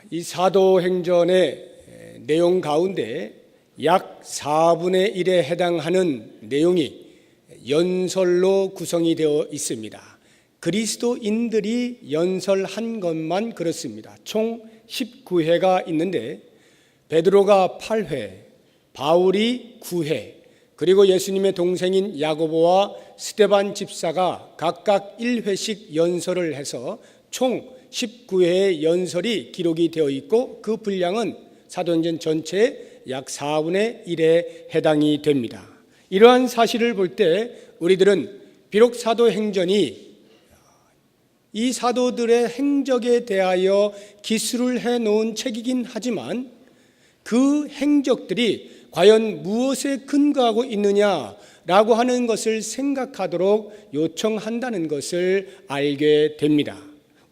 이 사도행전의 내용 가운데 약 4분의 1에 해당하는 내용이 연설로 구성이 되어 있습니다. 그리스도인들이 연설한 것만 그렇습니다. 총 19회가 있는데 베드로가 8회, 바울이 9회, 그리고 예수님의 동생인 야고보와 스데반 집사가 각각 1회씩 연설을 해서 총 19회의 연설이 기록이 되어 있고 그 분량은 사도행전 전체의 약 4분의 1에 해당이 됩니다. 이러한 사실을 볼 때 우리들은 비록 사도행전이 이 사도들의 행적에 대하여 기술을 해놓은 책이긴 하지만 그 행적들이 과연 무엇에 근거하고 있느냐라고 하는 것을 생각하도록 요청한다는 것을 알게 됩니다.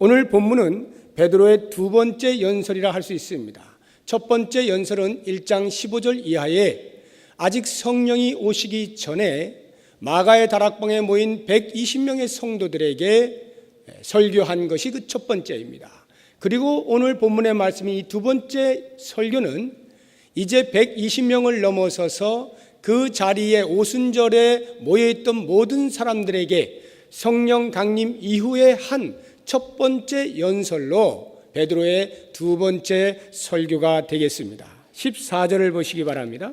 오늘 본문은 베드로의 두 번째 연설이라 할 수 있습니다. 첫 번째 연설은 1장 15절 이하에 아직 성령이 오시기 전에 마가의 다락방에 모인 120명의 성도들에게 설교한 것이 그 첫 번째입니다. 그리고 오늘 본문의 말씀이 두 번째 설교는 이제 120명을 넘어서서 그 자리에 오순절에 모여있던 모든 사람들에게 성령 강림 이후에 한 첫 번째 연설로 베드로의 두 번째 설교가 되겠습니다. 14절을 보시기 바랍니다.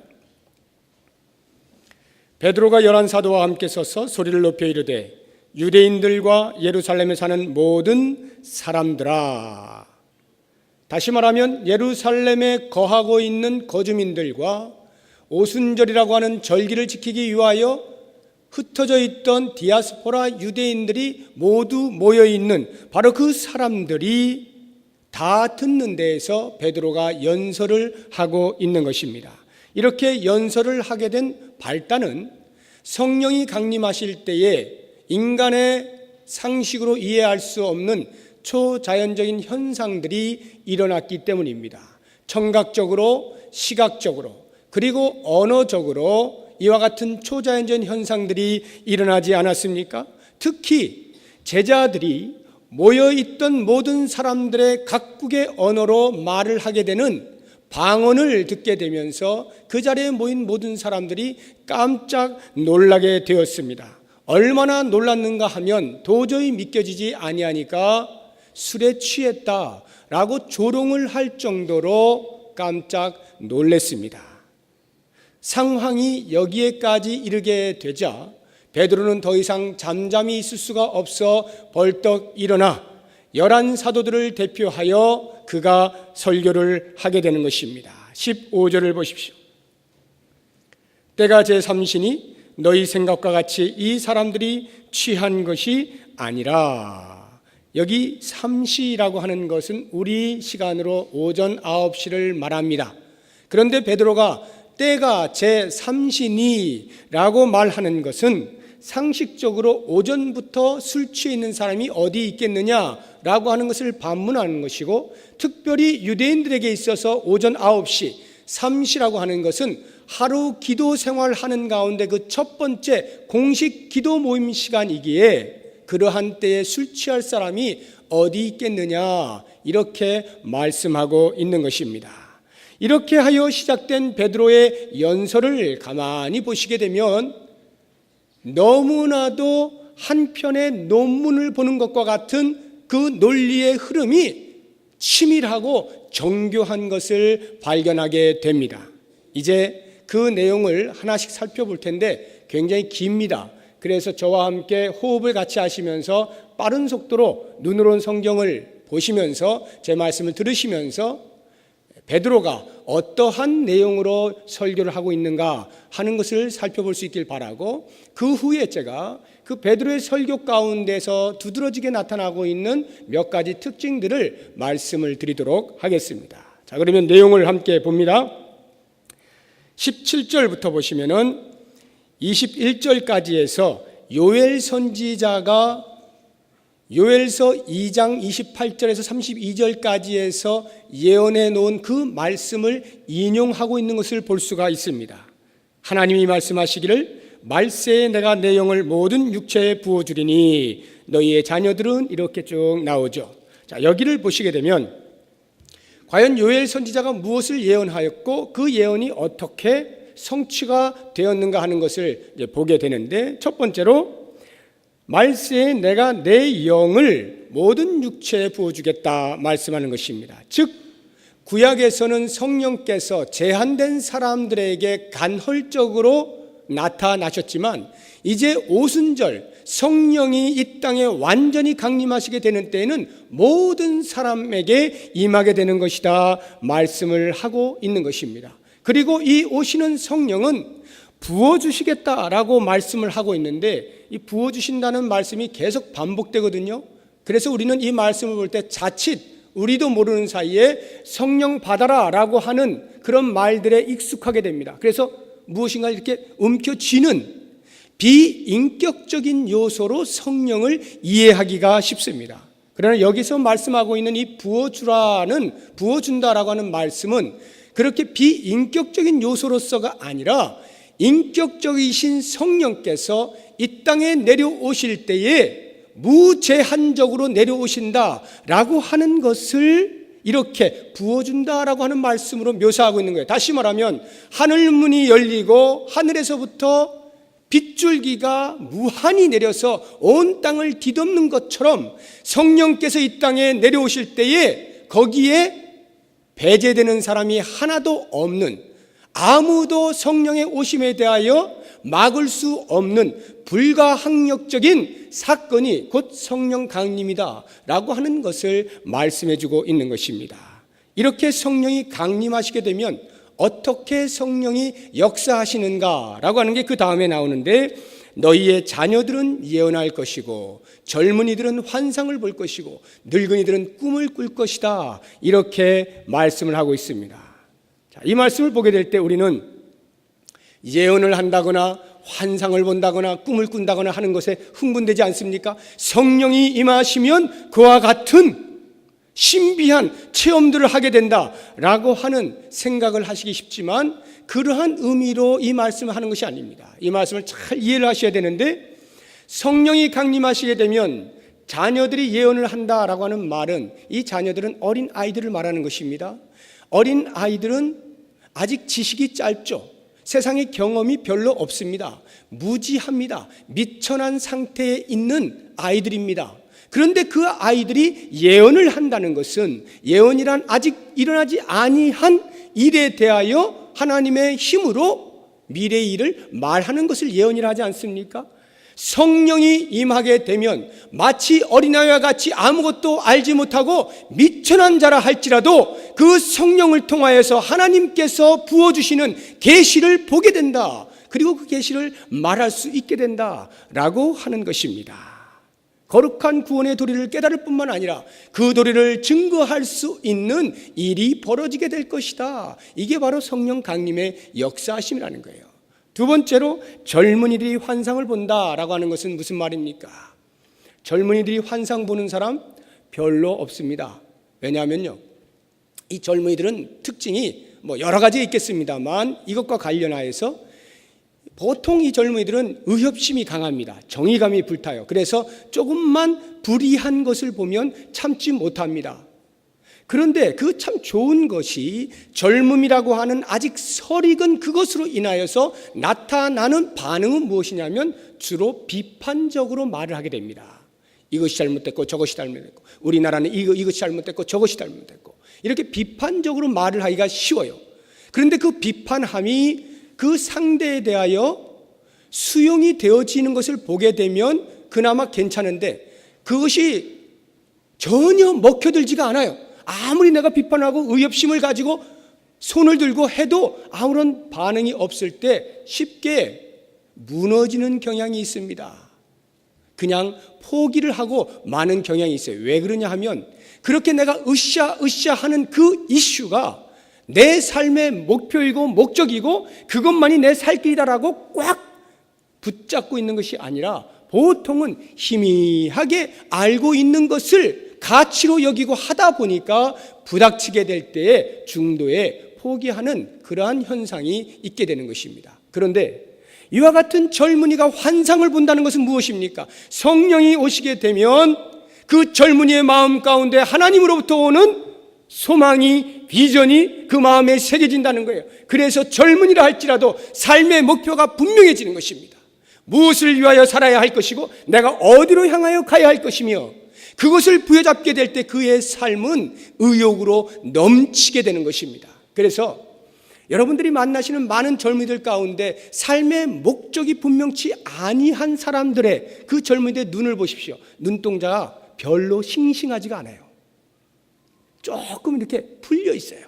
베드로가 열한 사도와 함께 서서 소리를 높여 이르되 유대인들과 예루살렘에 사는 모든 사람들아. 다시 말하면 예루살렘에 거하고 있는 거주민들과 오순절이라고 하는 절기를 지키기 위하여 흩어져 있던 디아스포라 유대인들이 모두 모여있는 바로 그 사람들이 다 듣는 데에서 베드로가 연설을 하고 있는 것입니다. 이렇게 연설을 하게 된 발단은 성령이 강림하실 때에 인간의 상식으로 이해할 수 없는 초자연적인 현상들이 일어났기 때문입니다. 청각적으로, 시각적으로, 그리고 언어적으로 이와 같은 초자연적 현상들이 일어나지 않았습니까? 특히 제자들이 모여있던 모든 사람들의 각국의 언어로 말을 하게 되는 방언을 듣게 되면서 그 자리에 모인 모든 사람들이 깜짝 놀라게 되었습니다. 얼마나 놀랐는가 하면 도저히 믿겨지지 아니하니까 술에 취했다라고 조롱을 할 정도로 깜짝 놀랐습니다. 상황이 여기에까지 이르게 되자 베드로는 더 이상 잠잠히 있을 수가 없어 벌떡 일어나 11 사도들을 대표하여 그가 설교를 하게 되는 것입니다. 15절을 보십시오. 때가 제3시니 너희 생각과 같이 이 사람들이 취한 것이 아니라. 여기 3시라고 하는 것은 우리 시간으로 오전 9시를 말합니다. 그런데 베드로가 때가 제3시니 라고 말하는 것은 상식적으로 오전부터 술 취해 있는 사람이 어디 있겠느냐라고 하는 것을 반문하는 것이고, 특별히 유대인들에게 있어서 오전 9시 3시라고 하는 것은 하루 기도 생활하는 가운데 그 첫 번째 공식 기도 모임 시간이기에 그러한 때에 술 취할 사람이 어디 있겠느냐 이렇게 말씀하고 있는 것입니다. 이렇게 하여 시작된 베드로의 연설을 가만히 보시게 되면 너무나도 한편의 논문을 보는 것과 같은 그 논리의 흐름이 치밀하고 정교한 것을 발견하게 됩니다. 이제 그 내용을 하나씩 살펴볼 텐데 굉장히 깁니다. 그래서 저와 함께 호흡을 같이 하시면서 빠른 속도로 눈으로 성경을 보시면서 제 말씀을 들으시면서 베드로가 어떠한 내용으로 설교를 하고 있는가 하는 것을 살펴볼 수 있길 바라고, 그 후에 제가 그 베드로의 설교 가운데서 두드러지게 나타나고 있는 몇 가지 특징들을 말씀을 드리도록 하겠습니다. 자, 그러면 내용을 함께 봅니다. 17절부터 보시면은 21절까지에서 요엘 선지자가 요엘서 2장 28절에서 32절까지에서 예언해 놓은 그 말씀을 인용하고 있는 것을 볼 수가 있습니다. 하나님이 말씀하시기를 말세에 내가 내 영을 모든 육체에 부어주리니 너희의 자녀들은, 이렇게 쭉 나오죠. 자, 여기를 보시게 되면 과연 요엘 선지자가 무엇을 예언하였고 그 예언이 어떻게 성취가 되었는가 하는 것을 이제 보게 되는데, 첫 번째로 말세에 내가 내 영을 모든 육체에 부어주겠다 말씀하는 것입니다. 즉 구약에서는 성령께서 제한된 사람들에게 간헐적으로 나타나셨지만 이제 오순절 성령이 이 땅에 완전히 강림하시게 되는 때에는 모든 사람에게 임하게 되는 것이다 말씀을 하고 있는 것입니다. 그리고 이 오시는 성령은 부어주시겠다라고 말씀을 하고 있는데, 이 부어주신다는 말씀이 계속 반복되거든요. 그래서 우리는 이 말씀을 볼 때 자칫 우리도 모르는 사이에 성령 받아라 라고 하는 그런 말들에 익숙하게 됩니다. 그래서 무엇인가 이렇게 움켜쥐는 비인격적인 요소로 성령을 이해하기가 쉽습니다. 그러나 여기서 말씀하고 있는 이 부어준다라고 하는 말씀은 그렇게 비인격적인 요소로서가 아니라 인격적이신 성령께서 이 땅에 내려오실 때에 무제한적으로 내려오신다라고 하는 것을 이렇게 부어준다라고 하는 말씀으로 묘사하고 있는 거예요. 다시 말하면 하늘문이 열리고 하늘에서부터 빗줄기가 무한히 내려서 온 땅을 뒤덮는 것처럼 성령께서 이 땅에 내려오실 때에 거기에 배제되는 사람이 하나도 없는, 아무도 성령의 오심에 대하여 막을 수 없는 불가항력적인 사건이 곧 성령 강림이다 라고 하는 것을 말씀해 주고 있는 것입니다. 이렇게 성령이 강림하시게 되면 어떻게 성령이 역사하시는가 라고 하는 게 그 다음에 나오는데, 너희의 자녀들은 예언할 것이고 젊은이들은 환상을 볼 것이고 늙은이들은 꿈을 꿀 것이다, 이렇게 말씀을 하고 있습니다. 자, 이 말씀을 보게 될 때 우리는 예언을 한다거나 환상을 본다거나 꿈을 꾼다거나 하는 것에 흥분되지 않습니까? 성령이 임하시면 그와 같은 신비한 체험들을 하게 된다라고 하는 생각을 하시기 쉽지만 그러한 의미로 이 말씀을 하는 것이 아닙니다. 이 말씀을 잘 이해를 하셔야 되는데, 성령이 강림하시게 되면 자녀들이 예언을 한다라고 하는 말은 이 자녀들은 어린 아이들을 말하는 것입니다. 어린 아이들은 아직 지식이 짧죠. 세상의 경험이 별로 없습니다. 무지합니다. 미천한 상태에 있는 아이들입니다. 그런데 그 아이들이 예언을 한다는 것은 예언이란 아직 일어나지 아니한 일에 대하여 하나님의 힘으로 미래의 일을 말하는 것을 예언이라 하지 않습니까? 성령이 임하게 되면 마치 어린아이와 같이 아무것도 알지 못하고 미천한 자라 할지라도 그 성령을 통하여서 하나님께서 부어주시는 계시를 보게 된다. 그리고 그 계시를 말할 수 있게 된다라고 하는 것입니다. 거룩한 구원의 도리를 깨달을 뿐만 아니라 그 도리를 증거할 수 있는 일이 벌어지게 될 것이다. 이게 바로 성령 강림의 역사하심이라는 거예요. 두 번째로 젊은이들이 환상을 본다라고 하는 것은 무슨 말입니까? 젊은이들이 환상 보는 사람 별로 없습니다. 왜냐하면요, 이 젊은이들은 특징이 여러 가지 있겠습니다만 이것과 관련하여서 보통 이 젊은이들은 의협심이 강합니다. 정의감이 불타요. 그래서 조금만 불이한 것을 보면 참지 못합니다. 그런데 그 참 좋은 것이 젊음이라고 하는 아직 설익은 그것으로 인하여서 나타나는 반응은 무엇이냐면 주로 비판적으로 말을 하게 됩니다. 이것이 잘못됐고 저것이 잘못됐고 우리나라는 이것이 잘못됐고 저것이 잘못됐고 이렇게 비판적으로 말을 하기가 쉬워요. 그런데 그 비판함이 그 상대에 대하여 수용이 되어지는 것을 보게 되면 그나마 괜찮은데 그것이 전혀 먹혀들지가 않아요. 아무리 내가 비판하고 의협심을 가지고 손을 들고 해도 아무런 반응이 없을 때 쉽게 무너지는 경향이 있습니다. 그냥 포기를 하고 마는 경향이 있어요. 왜 그러냐 하면 그렇게 내가 으쌰으쌰 하는 그 이슈가 내 삶의 목표이고 목적이고 그것만이 내 살 길이다라고 꽉 붙잡고 있는 것이 아니라 보통은 희미하게 알고 있는 것을 가치로 여기고 하다 보니까 부닥치게 될 때에 중도에 포기하는 그러한 현상이 있게 되는 것입니다. 그런데 이와 같은 젊은이가 환상을 본다는 것은 무엇입니까? 성령이 오시게 되면 그 젊은이의 마음 가운데 하나님으로부터 오는 소망이, 비전이 그 마음에 새겨진다는 거예요. 그래서 젊은이라 할지라도 삶의 목표가 분명해지는 것입니다. 무엇을 위하여 살아야 할 것이고 내가 어디로 향하여 가야 할 것이며 그것을 부여잡게 될 때 그의 삶은 의욕으로 넘치게 되는 것입니다. 그래서 여러분들이 만나시는 많은 젊은이들 가운데 삶의 목적이 분명치 아니한 사람들의 그 젊은이들의 눈을 보십시오. 눈동자가 별로 싱싱하지가 않아요. 조금 이렇게 풀려 있어요.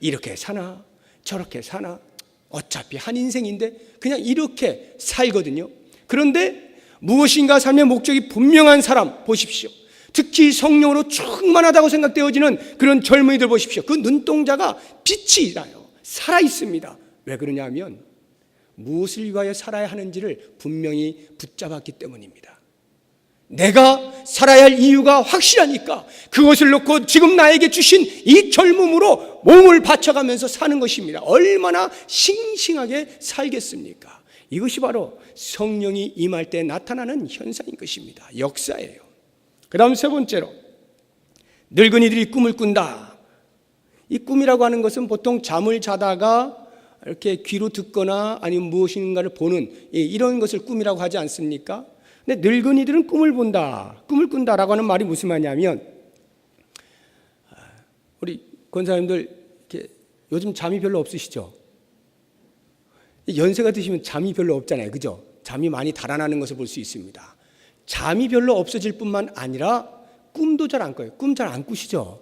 이렇게 사나 저렇게 사나 어차피 한 인생인데 그냥 이렇게 살거든요. 그런데 무엇인가 삶의 목적이 분명한 사람 보십시오. 특히 성령으로 충만하다고 생각되어지는 그런 젊은이들 보십시오. 그 눈동자가 빛이 나요. 살아있습니다. 왜 그러냐면 무엇을 위하여 살아야 하는지를 분명히 붙잡았기 때문입니다. 내가 살아야 할 이유가 확실하니까 그것을 놓고 지금 나에게 주신 이 젊음으로 몸을 바쳐가면서 사는 것입니다. 얼마나 싱싱하게 살겠습니까? 이것이 바로 성령이 임할 때 나타나는 현상인 것입니다. 역사예요. 그 다음 세 번째로 늙은이들이 꿈을 꾼다. 이 꿈이라고 하는 것은 보통 잠을 자다가 이렇게 귀로 듣거나 아니면 무엇인가를 보는 이런 것을 꿈이라고 하지 않습니까? 근데 늙은이들은 꿈을 본다, 꿈을 꾼다라고 하는 말이 무슨 말이냐면 우리 권사님들 이렇게 요즘 잠이 별로 없으시죠? 연세가 드시면 잠이 별로 없잖아요, 그죠? 잠이 많이 달아나는 것을 볼 수 있습니다. 잠이 별로 없어질 뿐만 아니라 꿈도 잘 안 꿔요. 꿈 잘 안 꾸시죠?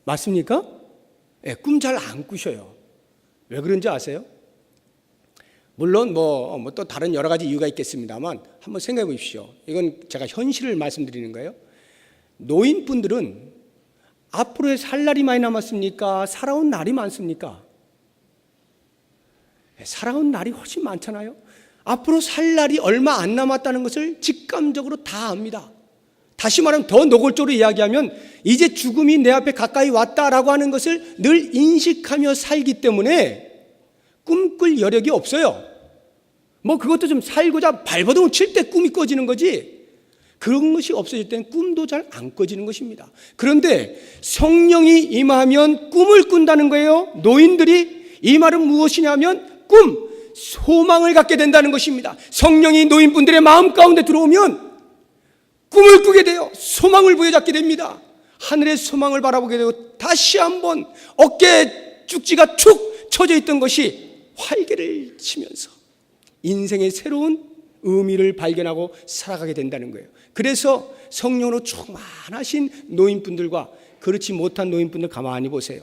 맞습니까? 네, 꿈 잘 안 꾸셔요. 왜 그런지 아세요? 물론 또 다른 여러 가지 이유가 있겠습니다만 한번 생각해 보십시오. 이건 제가 현실을 말씀드리는 거예요. 노인분들은 앞으로의 살 날이 많이 남았습니까? 살아온 날이 많습니까? 살아온 날이 훨씬 많잖아요. 앞으로 살 날이 얼마 안 남았다는 것을 직감적으로 다 압니다. 다시 말하면 더 노골적으로 이야기하면 이제 죽음이 내 앞에 가까이 왔다라고 하는 것을 늘 인식하며 살기 때문에 꿈꿀 여력이 없어요. 그것도 좀 살고자 발버둥을 칠 때 꿈이 꿔지는 거지 그런 것이 없어질 때는 꿈도 잘 안 꿔지는 것입니다. 그런데 성령이 임하면 꿈을 꾼다는 거예요. 노인들이 이 말은 무엇이냐면 꿈, 소망을 갖게 된다는 것입니다. 성령이 노인분들의 마음 가운데 들어오면 꿈을 꾸게 돼요. 소망을 부여잡게 됩니다. 하늘의 소망을 바라보게 되고 다시 한번 어깨에 쭉지가 축 처져 있던 것이 활개를 치면서 인생의 새로운 의미를 발견하고 살아가게 된다는 거예요. 그래서 성령으로 충만하신 노인분들과 그렇지 못한 노인분들 가만히 보세요.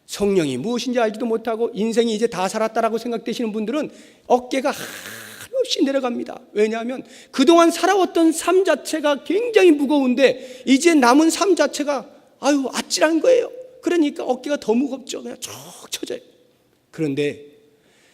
성령이 무엇인지 알지도 못하고 인생이 이제 다 살았다라고 생각되시는 분들은 어깨가 한없이 내려갑니다. 왜냐하면 그동안 살아왔던 삶 자체가 굉장히 무거운데 이제 남은 삶 자체가 아찔한 거예요. 그러니까 어깨가 더 무겁죠. 그냥 쭉 쳐져요. 그런데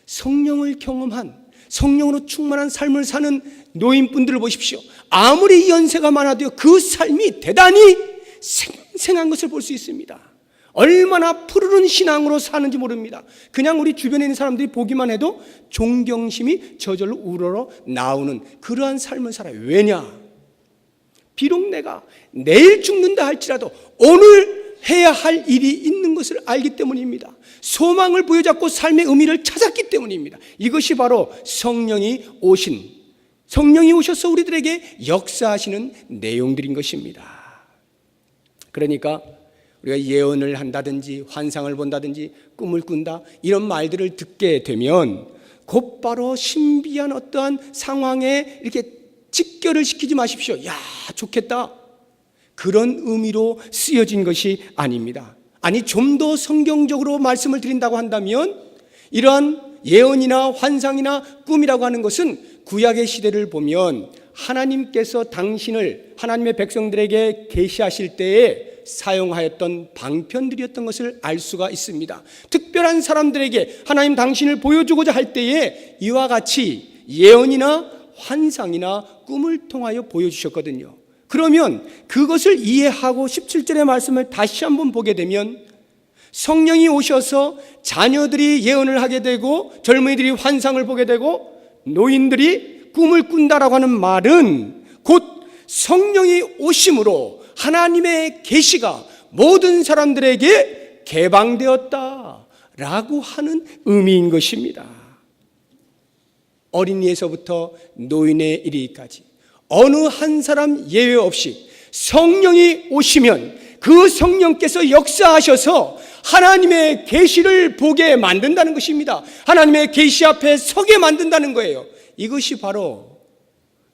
성령을 경험한 성령으로 충만한 삶을 사는 노인분들을 보십시오. 아무리 연세가 많아도 그 삶이 대단히 생생한 것을 볼 수 있습니다. 얼마나 푸르른 신앙으로 사는지 모릅니다. 그냥 우리 주변에 있는 사람들이 보기만 해도 존경심이 저절로 우러러 나오는 그러한 삶을 살아요. 왜냐? 비록 내가 내일 죽는다 할지라도 오늘 해야 할 일이 있는 것을 알기 때문입니다. 소망을 부여잡고 삶의 의미를 찾았기 때문입니다. 이것이 바로 성령이 오셔서 우리들에게 역사하시는 내용들인 것입니다. 그러니까 우리가 예언을 한다든지 환상을 본다든지 꿈을 꾼다 이런 말들을 듣게 되면 곧바로 신비한 어떠한 상황에 이렇게 직결을 시키지 마십시오. 야, 좋겠다. 그런 의미로 쓰여진 것이 아닙니다. 아니, 좀 더 성경적으로 말씀을 드린다고 한다면 이러한 예언이나 환상이나 꿈이라고 하는 것은 구약의 시대를 보면 하나님께서 당신을 하나님의 백성들에게 계시하실 때에 사용하였던 방편들이었던 것을 알 수가 있습니다. 특별한 사람들에게 하나님 당신을 보여주고자 할 때에 이와 같이 예언이나 환상이나 꿈을 통하여 보여주셨거든요. 그러면 그것을 이해하고 17절의 말씀을 다시 한번 보게 되면 성령이 오셔서 자녀들이 예언을 하게 되고 젊은이들이 환상을 보게 되고 노인들이 꿈을 꾼다라고 하는 말은 곧 성령이 오심으로 하나님의 계시가 모든 사람들에게 개방되었다라고 하는 의미인 것입니다. 어린이에서부터 노인에 이르기까지 어느 한 사람 예외 없이 성령이 오시면 그 성령께서 역사하셔서 하나님의 계시를 보게 만든다는 것입니다. 하나님의 계시 앞에 서게 만든다는 거예요. 이것이 바로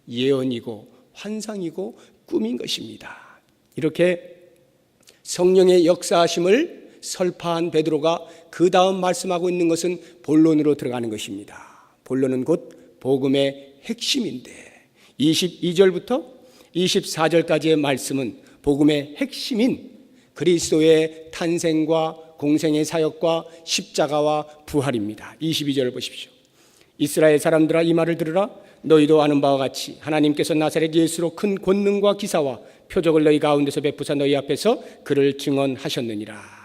예언이고 환상이고 꿈인 것입니다. 이렇게 성령의 역사하심을 설파한 베드로가 그 다음 말씀하고 있는 것은 본론으로 들어가는 것입니다. 본론은 곧 복음의 핵심인데 22절부터 24절까지의 말씀은 복음의 핵심인 그리스도의 탄생과 공생의 사역과 십자가와 부활입니다. 22절을 보십시오. 이스라엘 사람들아 이 말을 들으라. 너희도 아는 바와 같이 하나님께서 나사렛 예수로 큰 권능과 기사와 표적을 너희 가운데서 베푸사 너희 앞에서 그를 증언하셨느니라.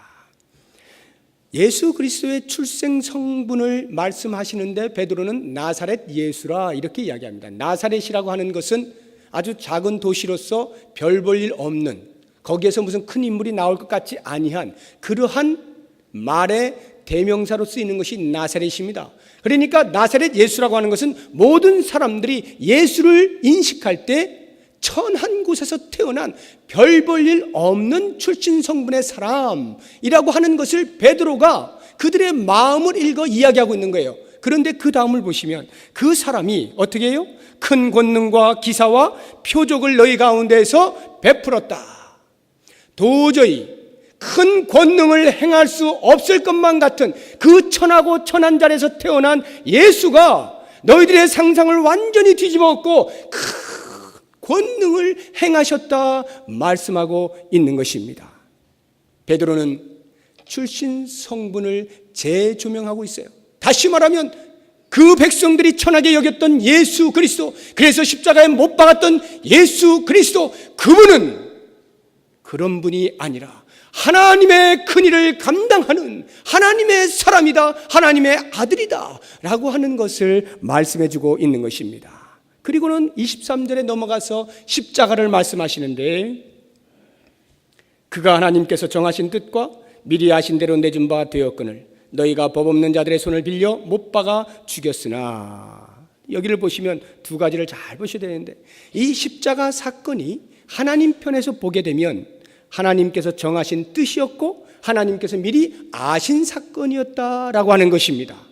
예수 그리스도의 출생 성분을 말씀하시는데 베드로는 나사렛 예수라 이렇게 이야기합니다. 나사렛이라고 하는 것은 아주 작은 도시로서 별 볼 일 없는, 거기에서 무슨 큰 인물이 나올 것 같지 아니한 그러한 말의 대명사로 쓰이는 것이 나사렛입니다. 그러니까 나사렛 예수라고 하는 것은 모든 사람들이 예수를 인식할 때 천한 곳에서 태어난 별 볼 일 없는 출신 성분의 사람이라고 하는 것을 베드로가 그들의 마음을 읽어 이야기하고 있는 거예요. 그런데 그 다음을 보시면 그 사람이 어떻게 해요? 큰 권능과 기사와 표적을 너희 가운데에서 베풀었다. 도저히 큰 권능을 행할 수 없을 것만 같은 그 천하고 천한 자리에서 태어난 예수가 너희들의 상상을 완전히 뒤집어엎고 큰 권능을 행하셨다 말씀하고 있는 것입니다. 베드로는 출신 성분을 재조명하고 있어요. 다시 말하면 그 백성들이 천하게 여겼던 예수 그리스도, 그래서 십자가에 못 박았던 예수 그리스도, 그분은 그런 분이 아니라 하나님의 큰일을 감당하는 하나님의 사람이다, 하나님의 아들이다 라고 하는 것을 말씀해주고 있는 것입니다. 그리고는 23절에 넘어가서 십자가를 말씀하시는데 그가 하나님께서 정하신 뜻과 미리 아신 대로 내준 바 되었거늘 너희가 법 없는 자들의 손을 빌려 못 박아 죽였으나, 여기를 보시면 두 가지를 잘 보셔야 되는데 이 십자가 사건이 하나님 편에서 보게 되면 하나님께서 정하신 뜻이었고 하나님께서 미리 아신 사건이었다라고 하는 것입니다.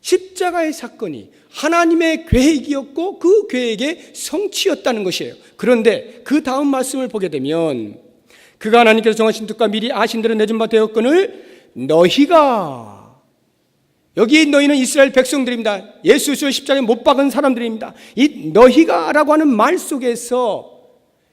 십자가의 사건이 하나님의 계획이었고 그 계획의 성취였다는 것이에요. 그런데 그 다음 말씀을 보게 되면 그가 하나님께서 정하신 뜻과 미리 아신 대로 내준 바 되었거늘 너희가, 여기 너희는 이스라엘 백성들입니다. 예수 십자가에 못 박은 사람들입니다. 이 너희가라고 하는 말 속에서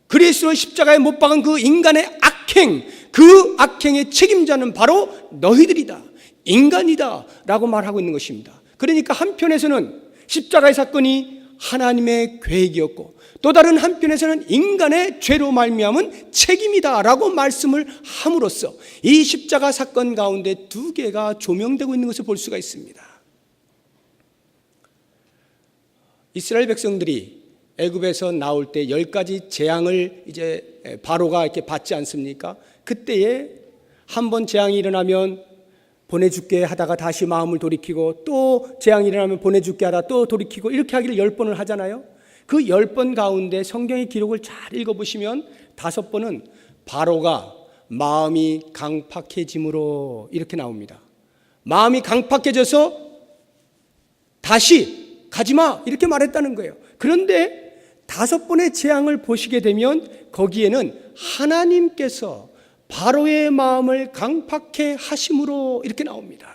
그리스도 십자가에 못 박은 그 인간의 악행, 그 악행의 책임자는 바로 너희들이다, 인간이다 라고 말하고 있는 것입니다. 그러니까 한편에서는 십자가의 사건이 하나님의 계획이었고 또 다른 한편에서는 인간의 죄로 말미암은 책임이다 라고 말씀을 함으로써 이 십자가 사건 가운데 두 개가 조명되고 있는 것을 볼 수가 있습니다. 이스라엘 백성들이 애굽에서 나올 때 10가지 재앙을 이제 바로가 이렇게 받지 않습니까? 그때에 한번 재앙이 일어나면 보내줄게 하다가 다시 마음을 돌이키고 또 재앙이 일어나면 보내줄게 하다 또 돌이키고 이렇게 하기를 10번을 하잖아요. 그 10번 가운데 성경의 기록을 잘 읽어보시면 5번은 바로가 마음이 강팍해짐으로 이렇게 나옵니다. 마음이 강팍해져서 다시 가지마 이렇게 말했다는 거예요. 그런데 5번의 재앙을 보시게 되면 거기에는 하나님께서 바로의 마음을 강팍해 하심으로 이렇게 나옵니다.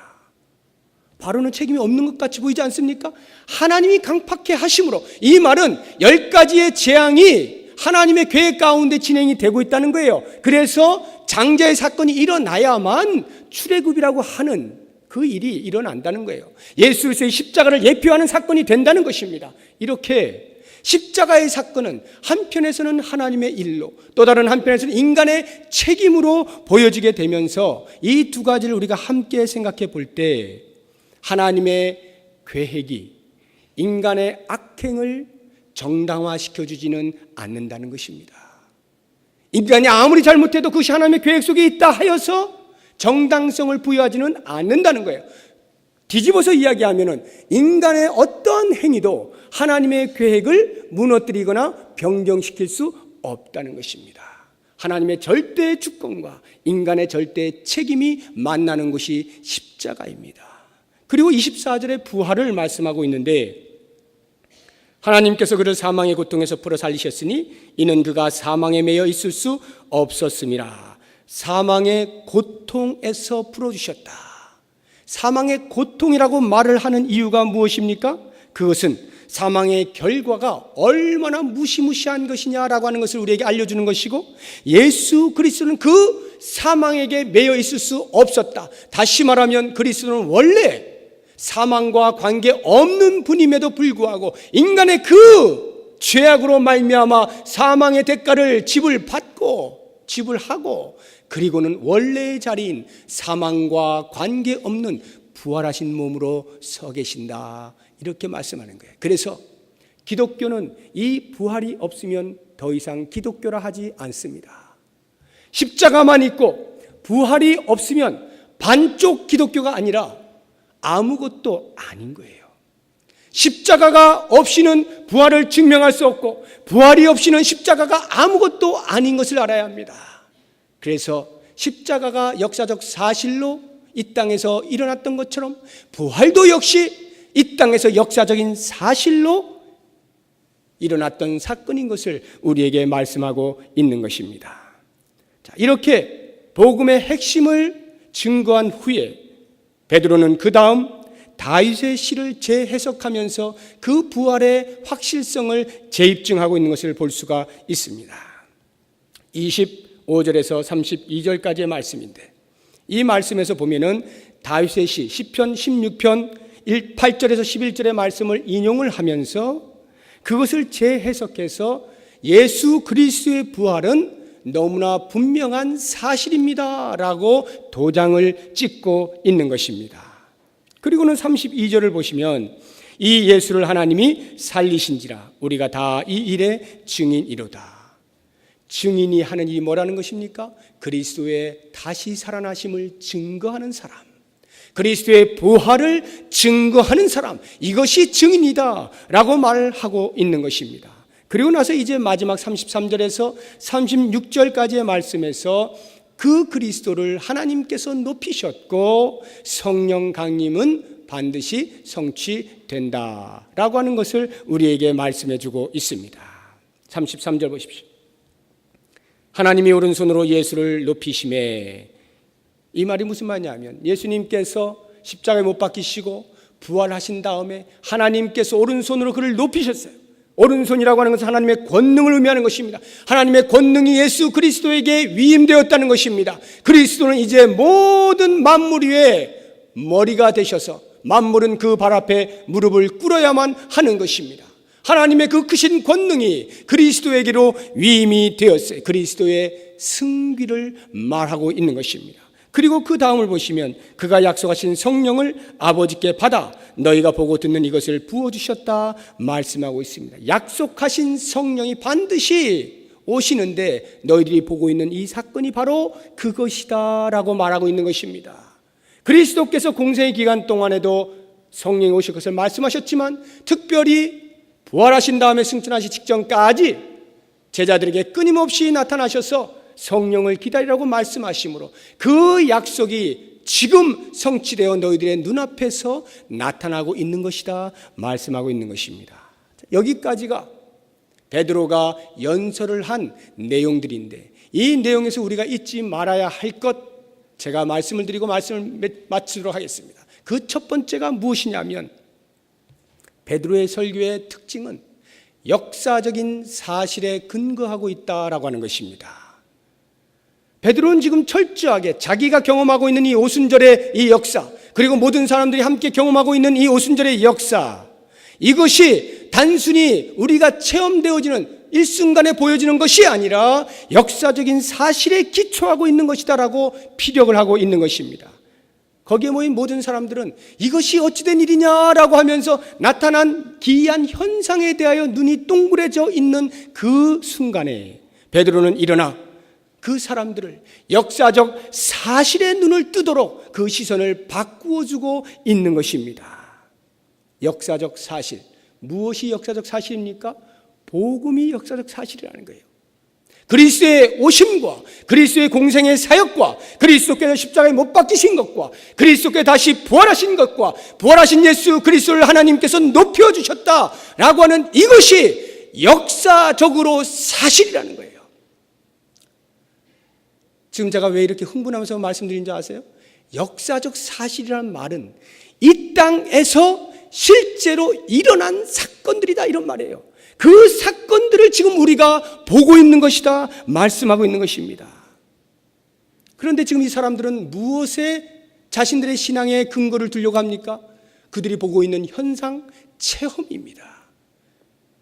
바로는 책임이 없는 것 같이 보이지 않습니까? 하나님이 강팍해 하심으로, 이 말은 10가지의 재앙이 하나님의 계획 가운데 진행이 되고 있다는 거예요. 그래서 장자의 사건이 일어나야만 출애굽이라고 하는 그 일이 일어난다는 거예요. 예수 그리스도의 십자가를 예표하는 사건이 된다는 것입니다. 이렇게 십자가의 사건은 한편에서는 하나님의 일로 또 다른 한편에서는 인간의 책임으로 보여지게 되면서 이 두 가지를 우리가 함께 생각해 볼 때 하나님의 계획이 인간의 악행을 정당화시켜주지는 않는다는 것입니다. 인간이 아무리 잘못해도 그것이 하나님의 계획 속에 있다 하여서 정당성을 부여하지는 않는다는 거예요. 뒤집어서 이야기하면은 인간의 어떤 행위도 하나님의 계획을 무너뜨리거나 변경시킬 수 없다는 것입니다. 하나님의 절대 주권과 인간의 절대 책임이 만나는 것이 십자가입니다. 그리고 24절에 부활을 말씀하고 있는데, 하나님께서 그를 사망의 고통에서 풀어 살리셨으니 이는 그가 사망에 매여 있을 수 없었음이라. 사망의 고통에서 풀어주셨다. 사망의 고통이라고 말을 하는 이유가 무엇입니까? 그것은 사망의 결과가 얼마나 무시무시한 것이냐라고 하는 것을 우리에게 알려주는 것이고, 예수 그리스도는 그 사망에게 매여 있을 수 없었다. 다시 말하면 그리스도는 원래 사망과 관계없는 분임에도 불구하고 인간의 그 죄악으로 말미암아 사망의 대가를 지불하고 그리고는 원래의 자리인 사망과 관계없는 부활하신 몸으로 서 계신다, 이렇게 말씀하는 거예요. 그래서 기독교는 이 부활이 없으면 더 이상 기독교라 하지 않습니다. 십자가만 있고 부활이 없으면 반쪽 기독교가 아니라 아무것도 아닌 거예요. 십자가가 없이는 부활을 증명할 수 없고, 부활이 없이는 십자가가 아무것도 아닌 것을 알아야 합니다. 그래서 십자가가 역사적 사실로 이 땅에서 일어났던 것처럼 부활도 역시 이 땅에서 역사적인 사실로 일어났던 사건인 것을 우리에게 말씀하고 있는 것입니다. 자, 이렇게 복음의 핵심을 증거한 후에 베드로는 그 다음 다윗의 시를 재해석하면서 그 부활의 확실성을 재입증하고 있는 것을 볼 수가 있습니다. 25절에서 32절까지의 말씀인데, 이 말씀에서 보면은 다윗의 시 시편 16편 8절에서 11절의 말씀을 인용을 하면서 그것을 재해석해서 예수 그리스도의 부활은 너무나 분명한 사실입니다 라고 도장을 찍고 있는 것입니다. 그리고는 32절을 보시면 이 예수를 하나님이 살리신지라 우리가 다 이 일의 증인이로다. 증인이 하는 일이 뭐라는 것입니까? 그리스도의 다시 살아나심을 증거하는 사람, 그리스도의 부활을 증거하는 사람, 이것이 증인이다 라고 말하고 있는 것입니다. 그리고 나서 이제 마지막 33절에서 36절까지의 말씀에서 그 그리스도를 하나님께서 높이셨고 성령 강림은 반드시 성취된다라고 하는 것을 우리에게 말씀해 주고 있습니다. 33절 보십시오. 하나님이 오른손으로 예수를 높이심에, 이 말이 무슨 말이냐면 예수님께서 십자가에 못 박히시고 부활하신 다음에 하나님께서 오른손으로 그를 높이셨어요. 오른손이라고 하는 것은 하나님의 권능을 의미하는 것입니다. 하나님의 권능이 예수 그리스도에게 위임되었다는 것입니다. 그리스도는 이제 모든 만물 위에 머리가 되셔서 만물은 그 발 앞에 무릎을 꿇어야만 하는 것입니다. 하나님의 그 크신 권능이 그리스도에게로 위임이 되었어요. 그리스도의 승귀를 말하고 있는 것입니다. 그리고 그 다음을 보시면 그가 약속하신 성령을 아버지께 받아 너희가 보고 듣는 이것을 부어주셨다 말씀하고 있습니다. 약속하신 성령이 반드시 오시는데 너희들이 보고 있는 이 사건이 바로 그것이다 라고 말하고 있는 것입니다. 그리스도께서 공생의 기간 동안에도 성령이 오실 것을 말씀하셨지만 특별히 부활하신 다음에 승천하시 직전까지 제자들에게 끊임없이 나타나셔서 성령을 기다리라고 말씀하시므로 그 약속이 지금 성취되어 너희들의 눈앞에서 나타나고 있는 것이다 말씀하고 있는 것입니다. 여기까지가 베드로가 연설을 한 내용들인데, 이 내용에서 우리가 잊지 말아야 할 것 제가 말씀을 드리고 말씀을 마치도록 하겠습니다. 그 첫 번째가 무엇이냐면 베드로의 설교의 특징은 역사적인 사실에 근거하고 있다라고 하는 것입니다. 베드로는 지금 철저하게 자기가 경험하고 있는 이 오순절의 이 역사, 그리고 모든 사람들이 함께 경험하고 있는 이 오순절의 역사, 이것이 단순히 우리가 체험되어지는 일순간에 보여지는 것이 아니라 역사적인 사실에 기초하고 있는 것이다라고 피력을 하고 있는 것입니다. 거기에 모인 모든 사람들은 이것이 어찌된 일이냐라고 하면서 나타난 기이한 현상에 대하여 눈이 동그래져 있는 그 순간에 베드로는 일어나 그 사람들을 역사적 사실의 눈을 뜨도록 그 시선을 바꾸어 주고 있는 것입니다. 역사적 사실. 무엇이 역사적 사실입니까? 복음이 역사적 사실이라는 거예요. 그리스도의 오심과 그리스도의 공생의 사역과 그리스도께서 십자가에 못 박히신 것과 그리스도께 다시 부활하신 것과 부활하신 예수 그리스도를 하나님께서 높여주셨다라고 하는 이것이 역사적으로 사실이라는 거예요. 지금 제가 왜 이렇게 흥분하면서 말씀드린 줄 아세요? 역사적 사실이라는 말은 이 땅에서 실제로 일어난 사건들이다 이런 말이에요. 그 사건들을 지금 우리가 보고 있는 것이다 말씀하고 있는 것입니다. 그런데 지금 이 사람들은 무엇에 자신들의 신앙의 근거를 두려고 합니까? 그들이 보고 있는 현상, 체험입니다.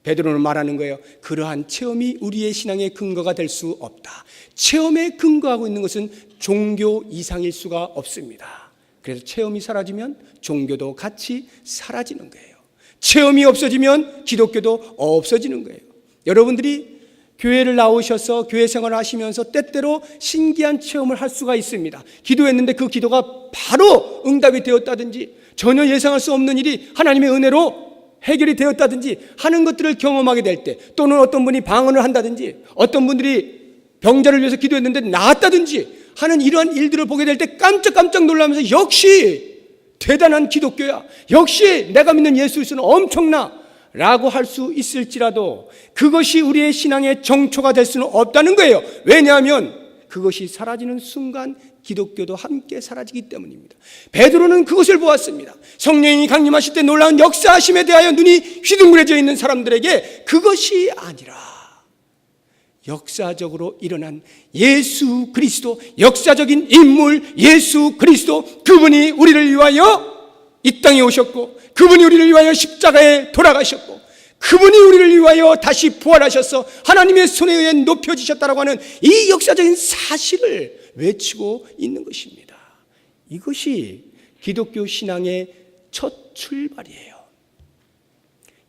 베드로는 말하는 거예요. 그러한 체험이 우리의 신앙의 근거가 될 수 없다. 체험에 근거하고 있는 것은 종교 이상일 수가 없습니다. 그래서 체험이 사라지면 종교도 같이 사라지는 거예요. 체험이 없어지면 기독교도 없어지는 거예요. 여러분들이 교회를 나오셔서 교회 생활을 하시면서 때때로 신기한 체험을 할 수가 있습니다. 기도했는데 그 기도가 바로 응답이 되었다든지 전혀 예상할 수 없는 일이 하나님의 은혜로 해결이 되었다든지 하는 것들을 경험하게 될 때, 또는 어떤 분이 방언을 한다든지 어떤 분들이 병자를 위해서 기도했는데 나았다든지 하는 이러한 일들을 보게 될 때 깜짝깜짝 놀라면서 역시 대단한 기독교야, 역시 내가 믿는 예수 그리스도는 엄청나 라고 할 수 있을지라도 그것이 우리의 신앙의 정초가 될 수는 없다는 거예요. 왜냐하면 그것이 사라지는 순간 기독교도 함께 사라지기 때문입니다. 베드로는 그것을 보았습니다. 성령이 강림하실 때 놀라운 역사하심에 대하여 눈이 휘둥그레져 있는 사람들에게 그것이 아니라 역사적으로 일어난 예수 그리스도, 역사적인 인물 예수 그리스도, 그분이 우리를 위하여 이 땅에 오셨고 그분이 우리를 위하여 십자가에 돌아가셨고 그분이 우리를 위하여 다시 부활하셔서 하나님의 손에 의해 높여지셨다라고 하는 이 역사적인 사실을 외치고 있는 것입니다. 이것이 기독교 신앙의 첫 출발이에요.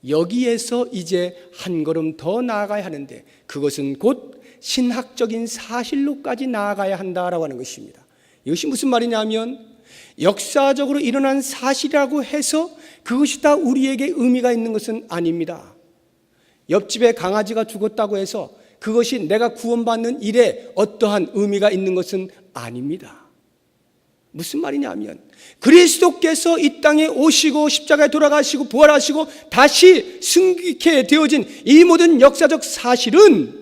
여기에서 이제 한 걸음 더 나아가야 하는데 그것은 곧 신학적인 사실로까지 나아가야 한다라고 하는 것입니다. 이것이 무슨 말이냐면 역사적으로 일어난 사실이라고 해서 그것이 다 우리에게 의미가 있는 것은 아닙니다. 옆집에 강아지가 죽었다고 해서 그것이 내가 구원받는 일에 어떠한 의미가 있는 것은 아닙니다. 무슨 말이냐면 그리스도께서 이 땅에 오시고 십자가에 돌아가시고 부활하시고 다시 승리케 되어진 이 모든 역사적 사실은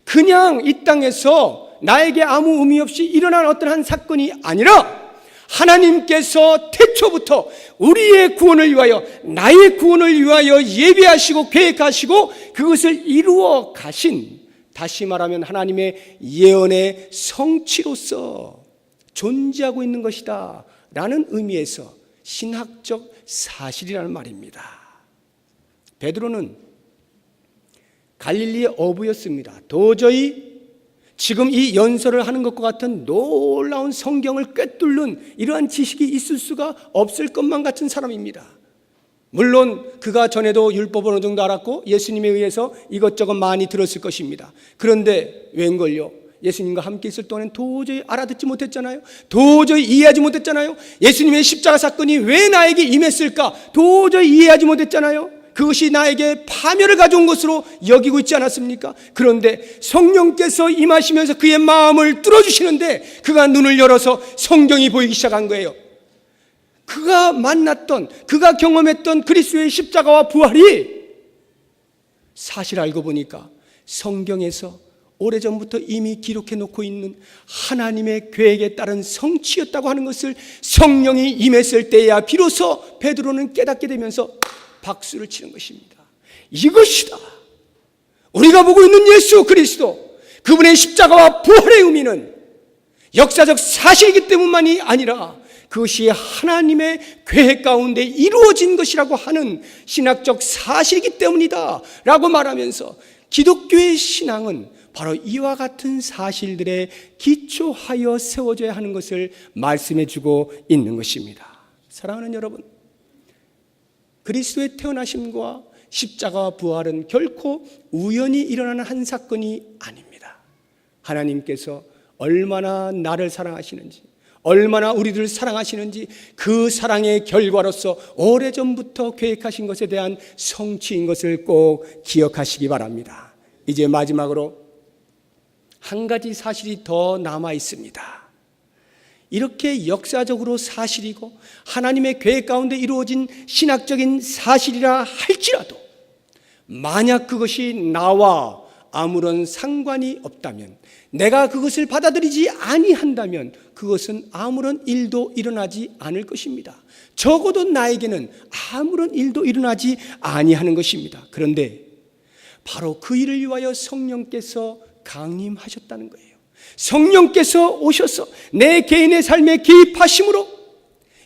그냥 이 땅에서 나에게 아무 의미 없이 일어난 어떤 한 사건이 아니라 하나님께서 태초부터 우리의 구원을 위하여, 나의 구원을 위하여 예비하시고 계획하시고 그것을 이루어 가신, 다시 말하면 하나님의 예언의 성취로서 존재하고 있는 것이다 라는 의미에서 신학적 사실이라는 말입니다. 베드로는 갈릴리의 어부였습니다. 도저히 지금 이 연설을 하는 것과 같은 놀라운 성경을 꿰뚫는 이러한 지식이 있을 수가 없을 것만 같은 사람입니다. 물론 그가 전에도 율법을 어느 정도 알았고 예수님에 의해서 이것저것 많이 들었을 것입니다. 그런데 웬걸요? 예수님과 함께 있을 동안엔 도저히 알아듣지 못했잖아요. 도저히 이해하지 못했잖아요. 예수님의 십자가 사건이 왜 나에게 임했을까? 도저히 이해하지 못했잖아요. 그것이 나에게 파멸을 가져온 것으로 여기고 있지 않았습니까? 그런데 성령께서 임하시면서 그의 마음을 뚫어주시는데 그가 눈을 열어서 성경이 보이기 시작한 거예요. 그가 만났던, 그가 경험했던 그리스도의 십자가와 부활이 사실 알고 보니까 성경에서 오래전부터 이미 기록해 놓고 있는 하나님의 계획에 따른 성취였다고 하는 것을 성령이 임했을 때야 비로소 베드로는 깨닫게 되면서 박수를 치는 것입니다. 이것이다. 우리가 보고 있는 예수 그리스도, 그분의 십자가와 부활의 의미는 역사적 사실이기 때문만이 아니라 그것이 하나님의 계획 가운데 이루어진 것이라고 하는 신학적 사실이기 때문이다 라고 말하면서 기독교의 신앙은 바로 이와 같은 사실들에 기초하여 세워져야 하는 것을 말씀해 주고 있는 것입니다. 사랑하는 여러분, 그리스도의 태어나심과 십자가와 부활은 결코 우연히 일어나는 한 사건이 아닙니다. 하나님께서 얼마나 나를 사랑하시는지, 얼마나 우리들을 사랑하시는지 그 사랑의 결과로서 오래전부터 계획하신 것에 대한 성취인 것을 꼭 기억하시기 바랍니다. 이제 마지막으로 한 가지 사실이 더 남아 있습니다. 이렇게 역사적으로 사실이고 하나님의 계획 가운데 이루어진 신학적인 사실이라 할지라도 만약 그것이 나와 아무런 상관이 없다면, 내가 그것을 받아들이지 아니한다면 그것은 아무런 일도 일어나지 않을 것입니다. 적어도 나에게는 아무런 일도 일어나지 아니하는 것입니다. 그런데 바로 그 일을 위하여 성령께서 강림하셨다는 거예요. 성령께서 오셔서 내 개인의 삶에 개입하심으로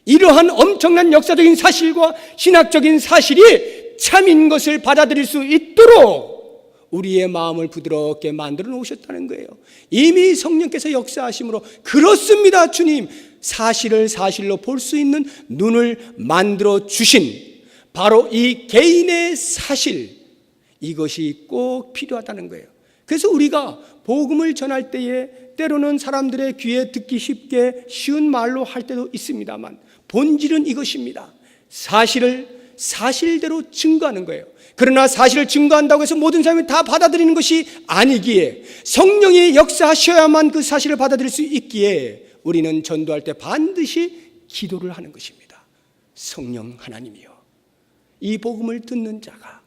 이러한 엄청난 역사적인 사실과 신학적인 사실이 참인 것을 받아들일 수 있도록 우리의 마음을 부드럽게 만들어 놓으셨다는 거예요. 이미 성령께서 역사하심으로 그렇습니다 주님, 사실을 사실로 볼 수 있는 눈을 만들어 주신 바로 이 개인의 사실, 이것이 꼭 필요하다는 거예요. 그래서 우리가 복음을 전할 때에 때로는 사람들의 귀에 듣기 쉽게 쉬운 말로 할 때도 있습니다만 본질은 이것입니다. 사실을 사실대로 증거하는 거예요. 그러나 사실을 증거한다고 해서 모든 사람이 다 받아들이는 것이 아니기에, 성령이 역사하셔야만 그 사실을 받아들일 수 있기에 우리는 전도할 때 반드시 기도를 하는 것입니다. 성령 하나님이여, 이 복음을 듣는 자가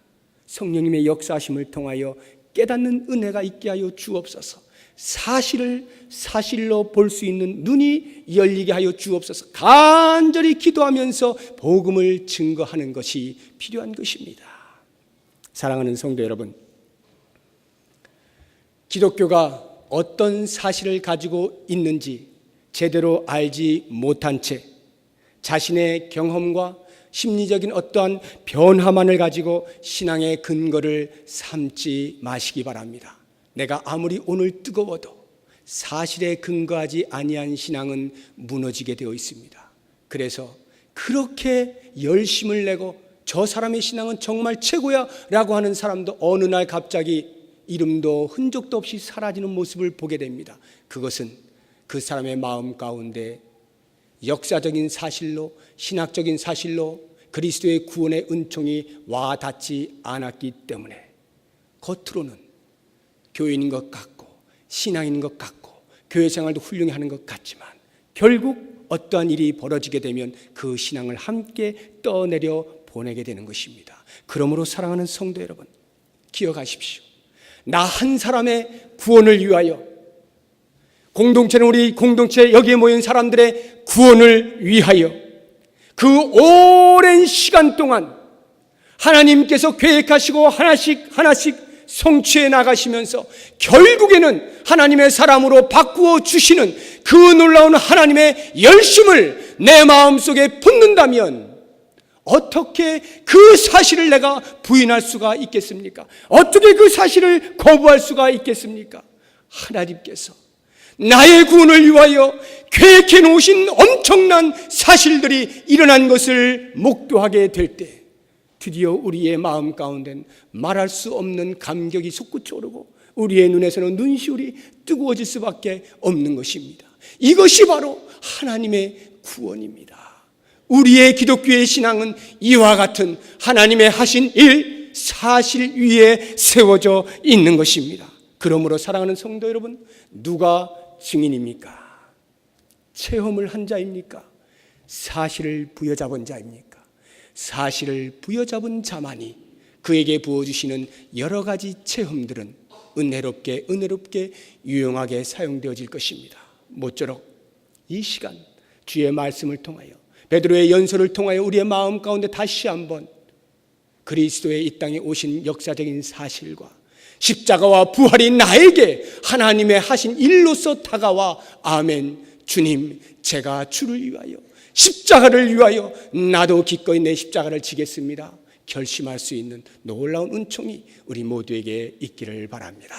성령님의 역사하심을 통하여 깨닫는 은혜가 있게 하여 주옵소서. 사실을 사실로 볼 수 있는 눈이 열리게 하여 주옵소서. 간절히 기도하면서 복음을 증거하는 것이 필요한 것입니다. 사랑하는 성도 여러분, 기독교가 어떤 사실을 가지고 있는지 제대로 알지 못한 채 자신의 경험과 심리적인 어떠한 변화만을 가지고 신앙의 근거를 삼지 마시기 바랍니다. 내가 아무리 오늘 뜨거워도 사실에 근거하지 아니한 신앙은 무너지게 되어 있습니다. 그래서 그렇게 열심을 내고 저 사람의 신앙은 정말 최고야 라고 하는 사람도 어느 날 갑자기 이름도 흔적도 없이 사라지는 모습을 보게 됩니다. 그것은 그 사람의 마음 가운데 역사적인 사실로, 신학적인 사실로 그리스도의 구원의 은총이 와 닿지 않았기 때문에 겉으로는 교인인 것 같고 신앙인 것 같고 교회 생활도 훌륭히 하는 것 같지만 결국 어떠한 일이 벌어지게 되면 그 신앙을 함께 떠내려 보내게 되는 것입니다. 그러므로 사랑하는 성도 여러분, 기억하십시오. 나 한 사람의 구원을 위하여, 공동체는 우리 공동체 여기에 모인 사람들의 구원을 위하여 그 오랜 시간 동안 하나님께서 계획하시고 하나씩 성취해 나가시면서 결국에는 하나님의 사람으로 바꾸어 주시는 그 놀라운 하나님의 열심을 내 마음속에 품는다면 어떻게 그 사실을 내가 부인할 수가 있겠습니까? 어떻게 그 사실을 거부할 수가 있겠습니까? 하나님께서 나의 구원을 위하여 계획해 놓으신 엄청난 사실들이 일어난 것을 목도하게 될 때 드디어 우리의 마음 가운데는 말할 수 없는 감격이 솟구쳐 오르고 우리의 눈에서는 눈시울이 뜨거워질 수밖에 없는 것입니다. 이것이 바로 하나님의 구원입니다. 우리의 기독교의 신앙은 이와 같은 하나님의 하신 일, 사실 위에 세워져 있는 것입니다. 그러므로 사랑하는 성도 여러분, 누가 증인입니까? 체험을 한 자입니까? 사실을 부여잡은 자입니까? 사실을 부여잡은 자만이 그에게 부어주시는 여러 가지 체험들은 은혜롭게 유용하게 사용되어질 것입니다. 모쪼록 이 시간 주의 말씀을 통하여 베드로의 연설을 통하여 우리의 마음 가운데 다시 한번 그리스도의 이 땅에 오신 역사적인 사실과 십자가와 부활이 나에게 하나님의 하신 일로서 다가와 아멘, 주님 제가 주를 위하여 십자가를 위하여 나도 기꺼이 내 십자가를 지겠습니다 결심할 수 있는 놀라운 은총이 우리 모두에게 있기를 바랍니다.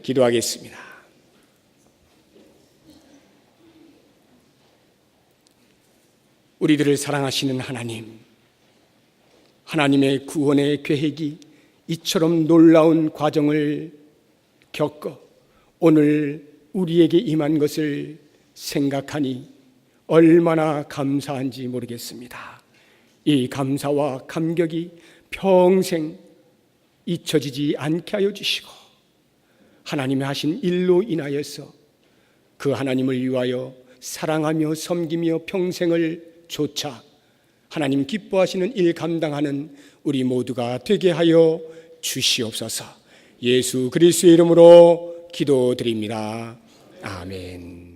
기도하겠습니다. 우리들을 사랑하시는 하나님, 하나님의 구원의 계획이 이처럼 놀라운 과정을 겪어 오늘 우리에게 임한 것을 생각하니 얼마나 감사한지 모르겠습니다. 이 감사와 감격이 평생 잊혀지지 않게 하여 주시고 하나님이 하신 일로 인하여서 그 하나님을 위하여 사랑하며 섬기며 평생을 좇아 하나님 기뻐하시는 일 감당하는 우리 모두가 되게 하여 주시옵소서. 예수 그리스도의 이름으로 기도드립니다. 아멘.